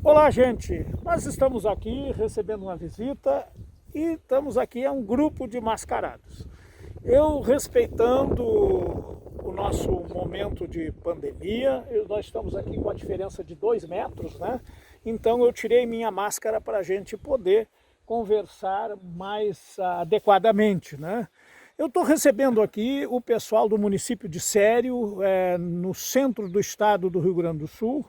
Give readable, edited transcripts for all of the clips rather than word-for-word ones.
Olá, gente! Nós estamos aqui recebendo uma visita e estamos aqui um grupo de mascarados. Eu, respeitando o nosso momento de pandemia, nós estamos aqui com a diferença de 2 metros, né? Então eu tirei minha máscara para a gente poder conversar mais adequadamente, né? Eu estou recebendo aqui o pessoal do município de Sério, no centro do estado do Rio Grande do Sul.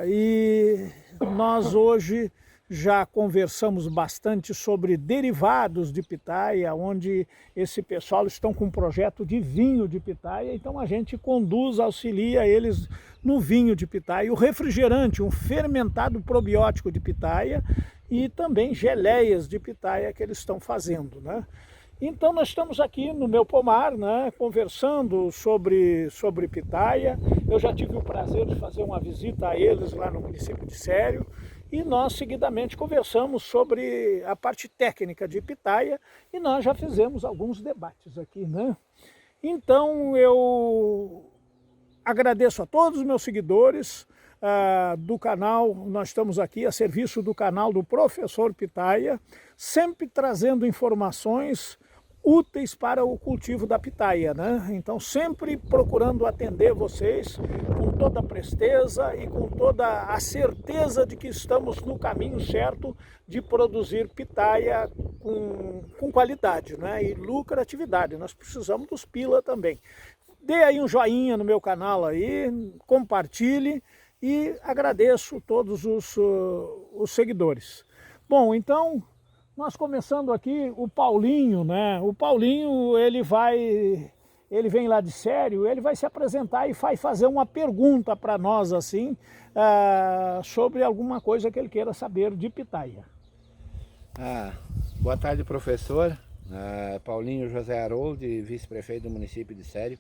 E nós hoje já conversamos bastante sobre derivados de pitaia, onde esse pessoal estão com um projeto de vinho de pitaia, então a gente conduz, auxilia eles no vinho de pitaia, o refrigerante, um fermentado probiótico de pitaia e também geleias de pitaia que eles estão fazendo, né? Então nós estamos aqui no meu pomar, né, conversando sobre pitaia. Eu já tive o prazer de fazer uma visita a eles lá no município de Sério e nós seguidamente conversamos sobre a parte técnica de pitaia e nós já fizemos alguns debates aqui, né? Então eu agradeço a todos os meus seguidores do canal. Nós estamos aqui a serviço do canal do Professor Pitaia, sempre trazendo informações úteis para o cultivo da pitaia, né? Então sempre procurando atender vocês com toda a presteza e com toda a certeza de que estamos no caminho certo de produzir pitaia com qualidade, né? E lucratividade. Nós precisamos dos pila também. Dê aí um joinha no meu canal aí, compartilhe e agradeço todos os seguidores. Bom, então nós começando aqui o Paulinho, né? O Paulinho, ele vem lá de Sério, ele vai se apresentar e vai fazer uma pergunta para nós assim, sobre alguma coisa que ele queira saber de pitaia. Boa tarde, professor. Paulinho José Haroldo, vice-prefeito do município de Sério.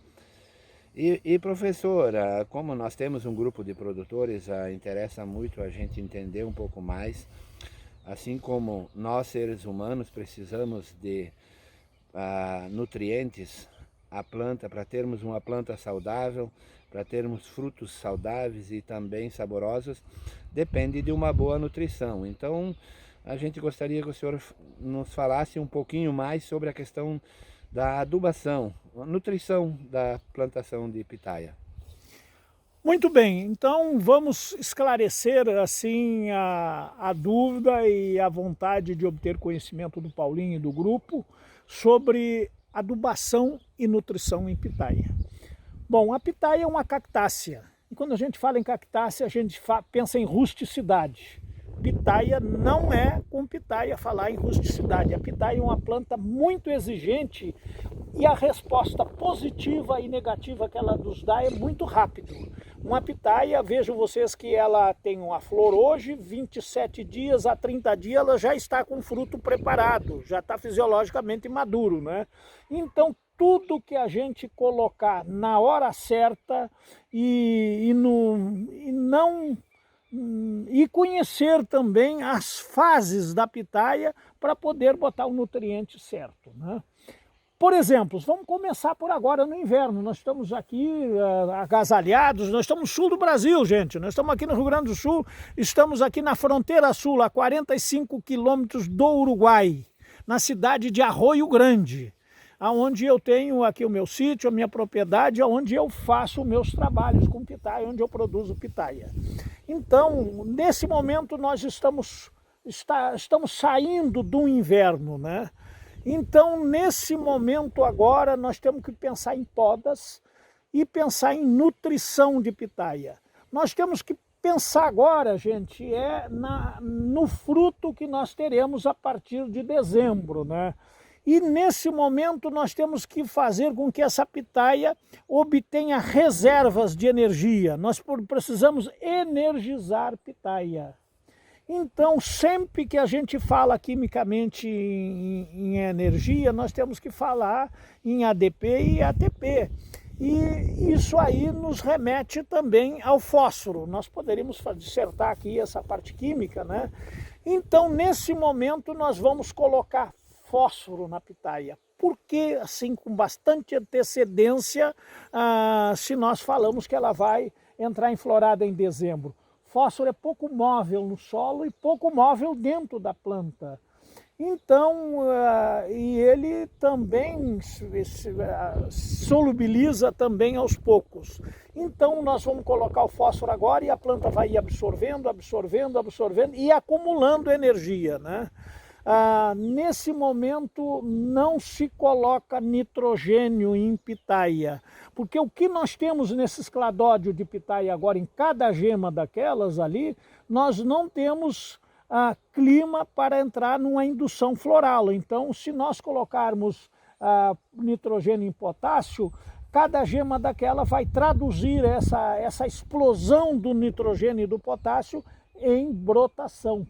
Professor, como nós temos um grupo de produtores, interessa muito a gente entender um pouco mais. Assim como nós, seres humanos, precisamos de nutrientes à planta para termos uma planta saudável, para termos frutos saudáveis e também saborosos, depende de uma boa nutrição. Então, a gente gostaria que o senhor nos falasse um pouquinho mais sobre a questão da adubação, a nutrição da plantação de pitaia. Muito bem, então vamos esclarecer assim a dúvida e a vontade de obter conhecimento do Paulinho e do grupo sobre adubação e nutrição em pitaia. Bom, a pitaia é uma cactácea, e quando a gente fala em cactácea a gente pensa em rusticidade. Pitaia não é com pitaia falar em rusticidade. A pitaia é uma planta muito exigente e a resposta positiva e negativa que ela nos dá é muito rápido. Uma pitaia, vejam vocês que ela tem uma flor hoje, 27 dias a 30 dias ela já está com fruto preparado, já está fisiologicamente maduro, né? Então tudo que a gente colocar na hora certa e conhecer também as fases da pitaia para poder botar o nutriente certo, né? Por exemplo, vamos começar por agora no inverno. Nós estamos aqui agasalhados, nós estamos no sul do Brasil, gente. Nós estamos aqui no Rio Grande do Sul, estamos aqui na fronteira sul, a 45 quilômetros do Uruguai, na cidade de Arroio Grande, onde eu tenho aqui o meu sítio, a minha propriedade, onde eu faço meus trabalhos com pitaia, onde eu produzo pitaia. Então, nesse momento nós estamos saindo do inverno, né? Então, nesse momento agora, nós temos que pensar em podas e pensar em nutrição de pitaia. Nós temos que pensar agora, gente, no fruto que nós teremos a partir de dezembro, né? E nesse momento nós temos que fazer com que essa pitaia obtenha reservas de energia. Nós precisamos energizar pitaia. Então, sempre que a gente fala quimicamente em energia, nós temos que falar em ADP e ATP. E isso aí nos remete também ao fósforo. Nós poderíamos dissertar aqui essa parte química, né? Então, nesse momento, nós vamos colocar fósforo na pitaia. Porque, assim, com bastante antecedência, se nós falamos que ela vai entrar em florada em dezembro? Fósforo é pouco móvel no solo e pouco móvel dentro da planta. Então, e ele também solubiliza também aos poucos. Então, nós vamos colocar o fósforo agora e a planta vai ir absorvendo, absorvendo, absorvendo e acumulando energia, né? Nesse momento não se coloca nitrogênio em pitaia, porque o que nós temos nesses cladódios de pitaia agora, em cada gema daquelas ali, nós não temos clima para entrar numa indução floral. Então, se nós colocarmos nitrogênio em potássio, cada gema daquela vai traduzir essa explosão do nitrogênio e do potássio em brotação,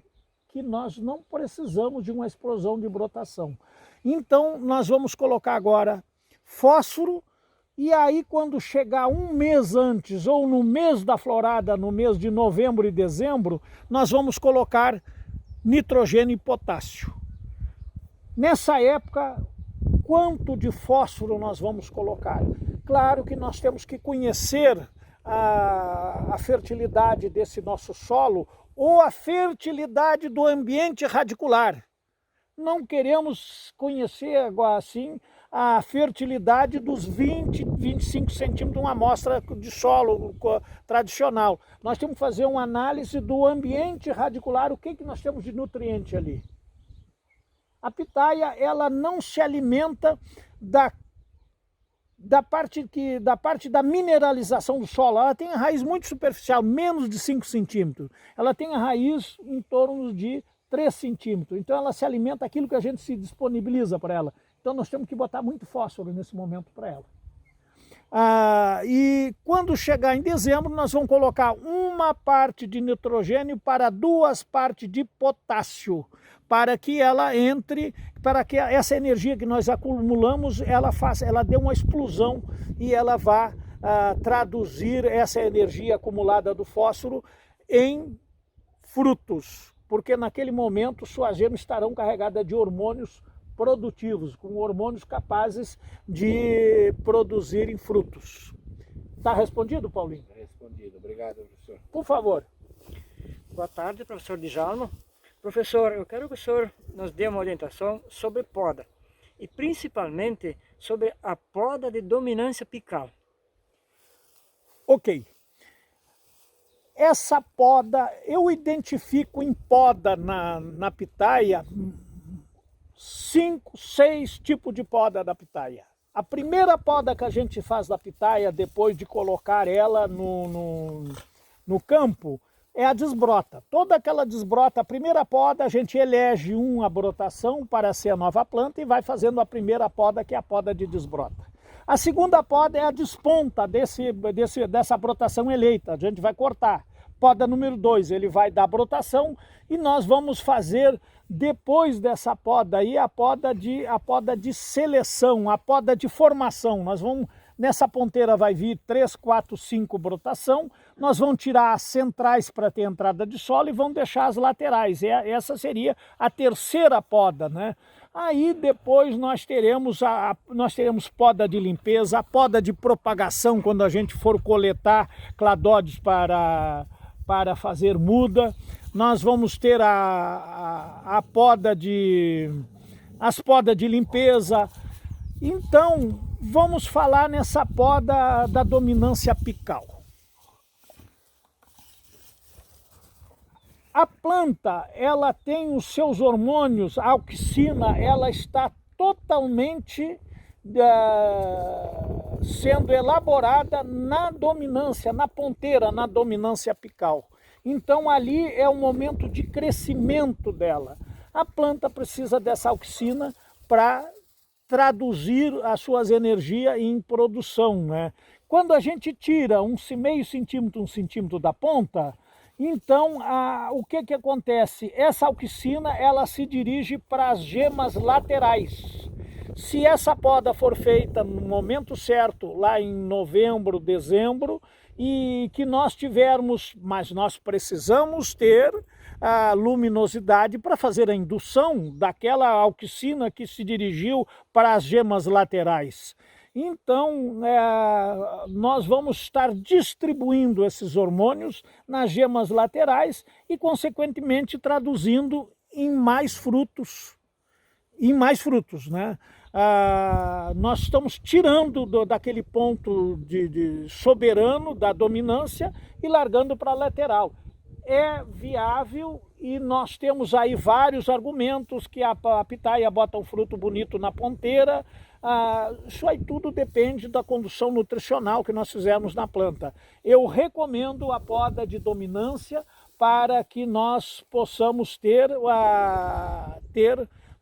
que nós não precisamos de uma explosão de brotação. Então, nós vamos colocar agora fósforo, e aí quando chegar um mês antes, ou no mês da florada, no mês de novembro e dezembro, nós vamos colocar nitrogênio e potássio. Nessa época, quanto de fósforo nós vamos colocar? Claro que nós temos que conhecer a fertilidade desse nosso solo, ou a fertilidade do ambiente radicular. Não queremos conhecer agora assim a fertilidade dos 20, 25 centímetros, uma amostra de solo tradicional. Nós temos que fazer uma análise do ambiente radicular, o que nós temos de nutriente ali. A pitaia, ela não se alimenta da parte da mineralização do solo. Ela tem a raiz muito superficial, menos de 5 centímetros. Ela tem a raiz em torno de 3 centímetros. Então ela se alimenta aquilo que a gente se disponibiliza para ela. Então nós temos que botar muito fósforo nesse momento para ela. E quando chegar em dezembro, nós vamos colocar uma parte de nitrogênio para 2 partes de potássio, para que ela entre, para que essa energia que nós acumulamos, ela dê uma explosão e ela vá traduzir essa energia acumulada do fósforo em frutos, porque naquele momento suas gemas estarão carregadas de hormônios produtivos, com hormônios capazes de produzirem frutos. Está respondido, Paulinho? Está respondido. Obrigado, professor. Por favor. Boa tarde, professor Djalma. Professor, eu quero que o senhor nos dê uma orientação sobre poda, e principalmente sobre a poda de dominância apical. Ok. Essa poda, eu identifico em poda na pitaia 5, 6 tipos de poda da pitaia. A primeira poda que a gente faz da pitaia, depois de colocar ela no campo, é a desbrota. Toda aquela desbrota, a primeira poda, a gente elege uma brotação para ser a nova planta e vai fazendo a primeira poda, que é a poda de desbrota. A segunda poda é a desponta dessa brotação eleita, a gente vai cortar. Poda número 2, ele vai dar brotação e nós vamos fazer, depois dessa poda aí, a poda de seleção, a poda de formação. Nós vamos, nessa ponteira vai vir 3, 4, 5 brotação, nós vamos tirar as centrais para ter entrada de solo e vamos deixar as laterais. Essa seria a terceira poda, né? Aí depois nós teremos poda de limpeza, a poda de propagação, quando a gente for coletar cladódios para fazer muda. Nós vamos ter as podas de limpeza. Então, vamos falar nessa poda da dominância apical. A planta, ela tem os seus hormônios, a auxina, ela está totalmente sendo elaborada na dominância, na ponteira, na dominância apical. Então ali é o momento de crescimento dela. A planta precisa dessa auxina para traduzir as suas energias em produção, né? Quando a gente tira meio centímetro, 1 centímetro da ponta, então o que acontece? Essa auxina, ela se dirige para as gemas laterais. Se essa poda for feita no momento certo, lá em novembro, dezembro, e que nós tivermos, mas nós precisamos ter a luminosidade para fazer a indução daquela auxina que se dirigiu para as gemas laterais. Então, nós vamos estar distribuindo esses hormônios nas gemas laterais e, consequentemente, traduzindo em mais frutos. Né? Nós estamos tirando daquele ponto de soberano, da dominância, e largando para a lateral. É viável e nós temos aí vários argumentos que a pitaia bota um fruto bonito na ponteira. Isso aí tudo depende da condução nutricional que nós fizermos na planta. Eu recomendo a poda de dominância para que nós possamos ter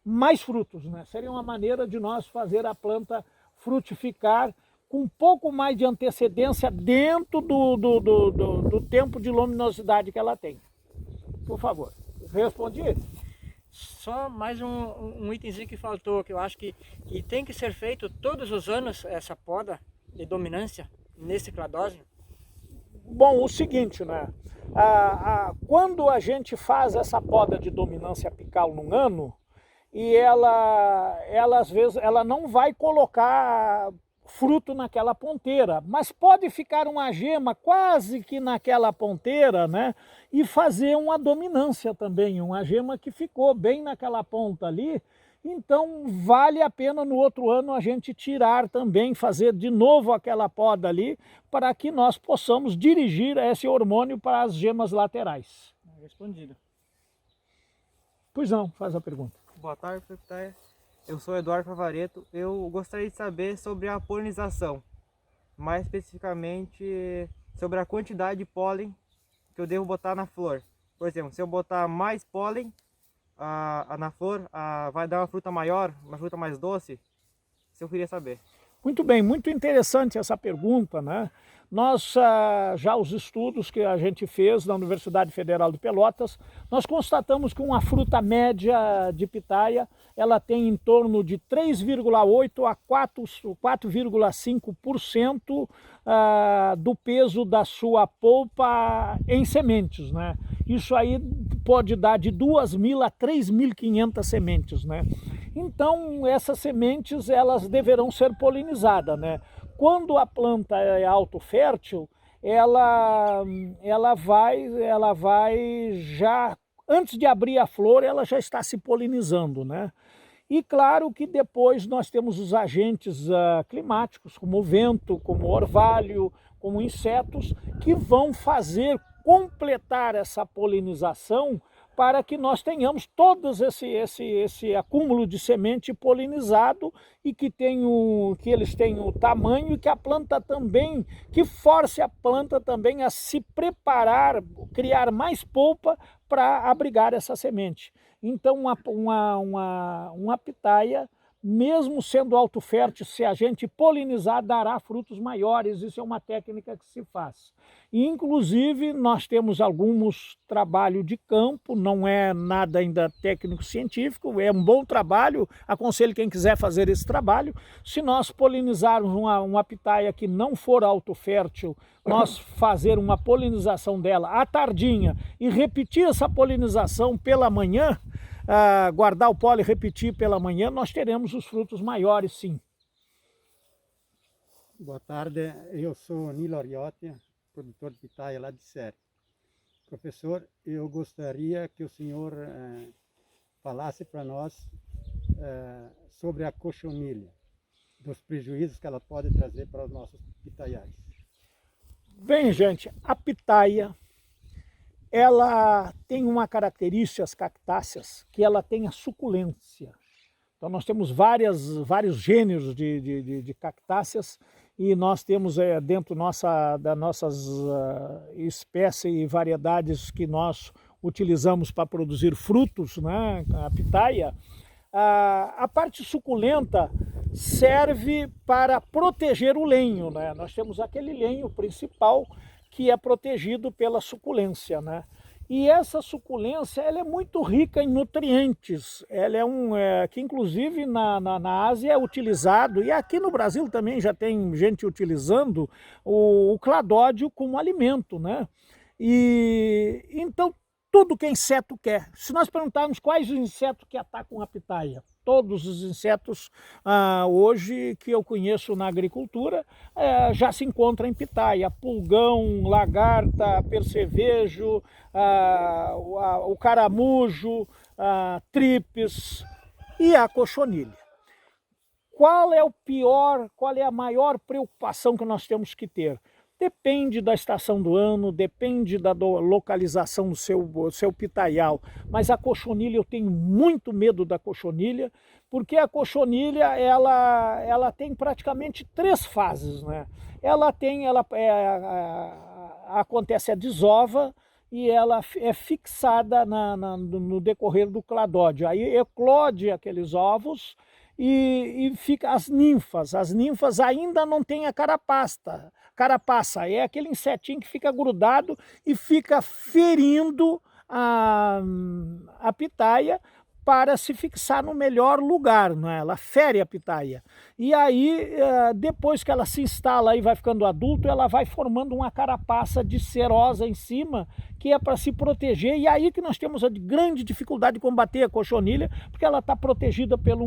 mais frutos, né? Seria uma maneira de nós fazer a planta frutificar com um pouco mais de antecedência dentro do tempo de luminosidade que ela tem. Por favor, respondi? Só mais um itemzinho que faltou, que eu acho que tem que ser feito todos os anos, essa poda de dominância nesse cladógeno. Bom, o seguinte, né? Quando a gente faz essa poda de dominância apical num ano, e ela às vezes ela não vai colocar fruto naquela ponteira, mas pode ficar uma gema quase que naquela ponteira, né? E fazer uma dominância também, uma gema que ficou bem naquela ponta ali. Então vale a pena no outro ano a gente tirar também, fazer de novo aquela poda ali, para que nós possamos dirigir esse hormônio para as gemas laterais. Respondido. Pois não, faz a pergunta. Boa tarde, Pitaia. Eu sou Eduardo Favareto. Eu gostaria de saber sobre a polinização, mais especificamente sobre a quantidade de pólen que eu devo botar na flor. Por exemplo, se eu botar mais pólen na flor, vai dar uma fruta maior, uma fruta mais doce? Isso eu queria saber. Muito bem, muito interessante essa pergunta, né? Nós, já os estudos que a gente fez na Universidade Federal de Pelotas, nós constatamos que uma fruta média de pitaia, ela tem em torno de 3,8 a 4,5% do peso da sua polpa em sementes, né? Isso aí pode dar de 2.000 a 3.500 sementes, né? Então, essas sementes, elas deverão ser polinizadas, né? Quando a planta é autofértil, ela vai já, antes de abrir a flor, ela já está se polinizando, né? E claro que depois nós temos os agentes climáticos, como o vento, como o orvalho, como insetos, que vão completar essa polinização para que nós tenhamos todos esse acúmulo de semente polinizado e que eles tenham o tamanho e que a planta também, que force a planta também a se preparar, criar mais polpa para abrigar essa semente. Então uma pitaia, mesmo sendo autofértil, se a gente polinizar, dará frutos maiores. Isso é uma técnica que se faz. E, inclusive, nós temos alguns trabalhos de campo, não é nada ainda técnico-científico, é um bom trabalho, aconselho quem quiser fazer esse trabalho. Se nós polinizarmos uma pitaia que não for autofértil, nós fazer uma polinização dela à tardinha e repetir essa polinização pela manhã, guardar o pólen e repetir pela manhã, nós teremos os frutos maiores, sim. Boa tarde, eu sou Nilo Ariotti, produtor de pitaia lá de Série. Professor, eu gostaria que o senhor falasse para nós sobre a cochonilha, dos prejuízos que ela pode trazer para os nossos pitaiais. Bem, gente, a pitaia, ela tem uma característica, as cactáceas, que ela tem a suculência. Então nós temos vários gêneros de cactáceas e nós temos dentro das nossas espécies e variedades que nós utilizamos para produzir frutos, né, a pitaia, a parte suculenta serve para proteger o lenho, né? Nós temos aquele lenho principal que é protegido pela suculência, né? E essa suculência, ela é muito rica em nutrientes. Ela é que inclusive na Ásia é utilizado, e aqui no Brasil também já tem gente utilizando o cladódio como alimento, né? Então tudo que inseto quer. Se nós perguntarmos quais os insetos que atacam a pitaia, todos os insetos hoje que eu conheço na agricultura já se encontra em pitaia. Pulgão, lagarta, percevejo, o caramujo, tripes e a cochonilha. Qual é a maior preocupação que nós temos que ter? Depende da estação do ano, depende da localização do seu pitaial, mas a cochonilha, eu tenho muito medo da cochonilha, porque a cochonilha ela tem praticamente 3 fases, né? Acontece a desova e ela é fixada no decorrer do cladódio, aí eclode aqueles ovos e fica as ninfas ainda não têm a carapaça, é aquele insetinho que fica grudado e fica ferindo a pitaia para se fixar no melhor lugar, né? Ela fere a pitaia. E aí, depois que ela se instala e vai ficando adulto, ela vai formando uma carapaça de cerosa em cima, que é para se proteger, e aí que nós temos a grande dificuldade de combater a cochonilha, porque ela está protegida por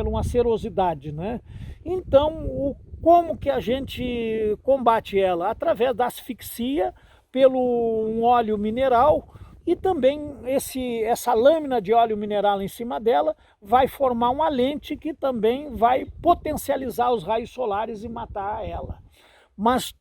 uma cerosidade, né? Então, como que a gente combate ela? Através da asfixia, pelo um óleo mineral, e também essa lâmina de óleo mineral em cima dela vai formar uma lente que também vai potencializar os raios solares e matar ela. Mas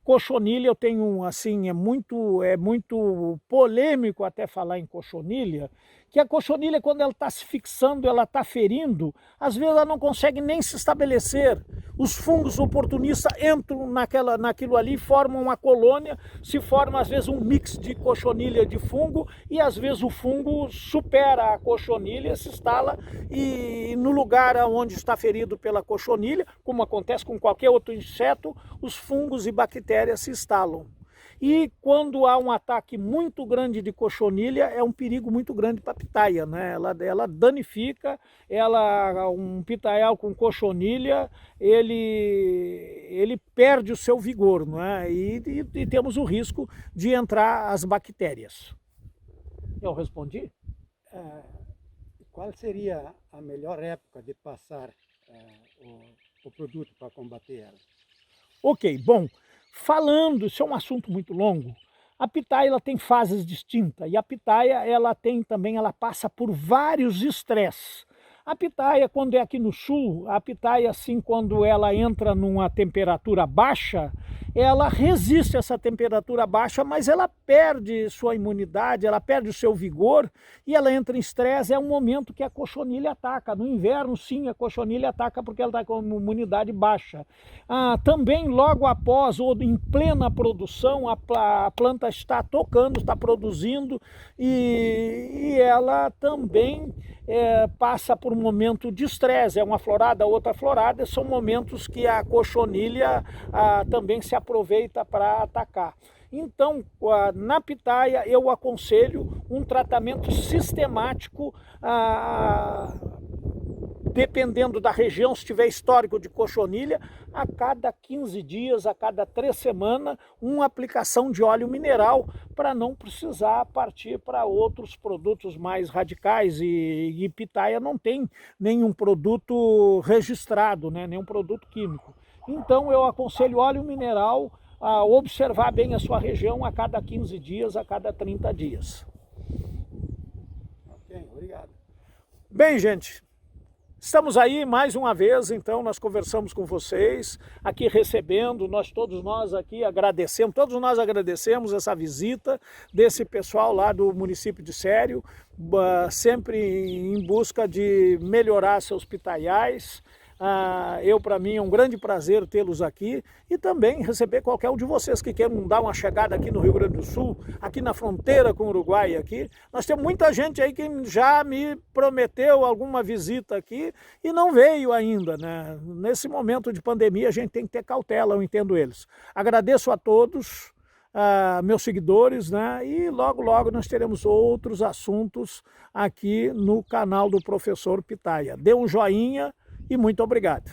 cochonilha eu tenho, assim, é muito polêmico até falar em cochonilha, que a cochonilha, quando ela está se fixando, ela está ferindo, às vezes ela não consegue nem se estabelecer. Os fungos oportunistas entram naquilo ali, formam uma colônia, se forma às vezes um mix de cochonilha de fungo, e às vezes o fungo supera a cochonilha, se instala, e no lugar onde está ferido pela cochonilha, como acontece com qualquer outro inseto, os fungos e bactérias se instalam. E quando há um ataque muito grande de cochonilha, é um perigo muito grande para a pitaia, né? Ela danifica, um pitaial com cochonilha, ele perde o seu vigor, não é? E temos o risco de entrar as bactérias. Eu respondi? Qual seria a melhor época de passar o produto para combater ela? Ok, bom. Falando, isso é um assunto muito longo, a pitaia ela tem fases distintas, e a pitaia ela passa por vários estresses. A pitaia, quando é aqui no sul, a pitaia, assim, quando ela entra numa temperatura baixa, ela resiste a essa temperatura baixa, mas ela perde sua imunidade, ela perde o seu vigor e ela entra em estresse. É um momento que a cochonilha ataca. No inverno, sim, a cochonilha ataca porque ela está com imunidade baixa. Também, logo após, ou em plena produção, a planta está tocando, está produzindo, e ela também passa por um momento de estresse, é uma florada, outra florada, são momentos que a cochonilha também se aproveita para atacar. Então, na pitaia, eu aconselho um tratamento sistemático, dependendo da região, se tiver histórico de cochonilha, a cada 15 dias, a cada 3 semanas, uma aplicação de óleo mineral, para não precisar partir para outros produtos mais radicais. E pitaia não tem nenhum produto registrado, né? Nenhum produto químico. Então eu aconselho óleo mineral, a observar bem a sua região a cada 15 dias, a cada 30 dias. Ok, obrigado. Bem, gente, estamos aí mais uma vez, então nós conversamos com vocês, aqui recebendo, todos nós aqui agradecemos essa visita desse pessoal lá do município de Sério, sempre em busca de melhorar seus pitaiais. Para mim é um grande prazer tê-los aqui, e também receber qualquer um de vocês que queiram dar uma chegada aqui no Rio Grande do Sul, aqui na fronteira com o Uruguai aqui. Nós temos muita gente aí que já me prometeu alguma visita aqui e não veio ainda, né? Nesse momento de pandemia a gente tem que ter cautela, eu entendo eles. Agradeço a todos, meus seguidores, né? E logo nós teremos outros assuntos aqui no canal do Professor Pitaia. Dê um joinha e muito obrigado.